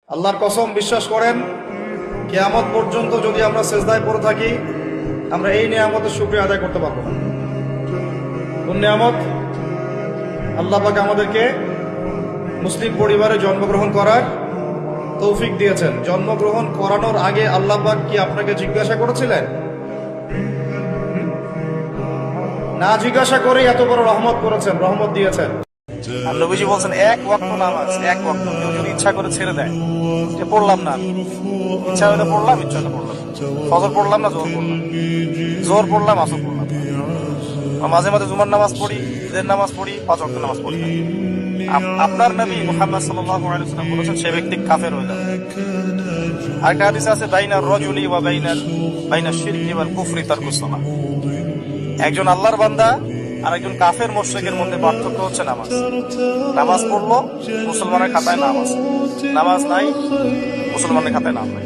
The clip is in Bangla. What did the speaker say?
আল্লাহর কসম বিশ্বাস করেন, কিয়ামত পর্যন্ত যদি আমরা সেজদায় পড়ে থাকি, আমরা এই নিয়ামতের শুকরিয়া আদায় করতে পারবো না। কোন নিয়ামত? আল্লাহ পাক আমাদেরকে মুসলিম পরিবারে জন্মগ্রহণ করার তৌফিক দিয়েছেন। জন্মগ্রহণ করানোর আগে আল্লাহ পাক কি আপনাকে জিজ্ঞাসা করেছিলেন? না জিজ্ঞাসা করেই এত বড় রহমত করেছেন, রহমত দিয়েছেন। আর নবীজি বলছেন, এক ওয়াক্ত নামাজ, এক ওয়াক্ত কেউ যদি ইচ্ছা করে ছেড়ে দেয়, যে পড়লাম না, ইচ্ছা হলে পড়লাম, ইচ্ছা হলে পড়লাম, ফজর পড়লাম না, জোহর পড়লাম, জোহর পড়লাম, আসর পড়লাম, মাঝে মাঝে জুমার নামাজ পড়ি, ঈদের নামাজ পড়ি, 5 ওয়াক্ত নামাজ পড়ি। আপনার নবী মুহাম্মদ সাল্লাল্লাহু আলাইহি ওয়াসাল্লাম বলেছেন, সে ব্যক্তি কাফের হয়ে যাবে। আরেকটা হাদিস আছে, বাইনার রাজুলি ওয়া বাইনাশ শিরকি ওয়াল কুফরি তারকুস সালাহ। একজন আল্লাহর বান্দা আর একজন কাফের মুশরিকের মধ্যে পার্থক্য হচ্ছে নামাজ। নামাজ পড়লো মুসলমানের খাতায় নাম আছে, নামাজ নাই মুসলমানের খাতায় নাম নাই।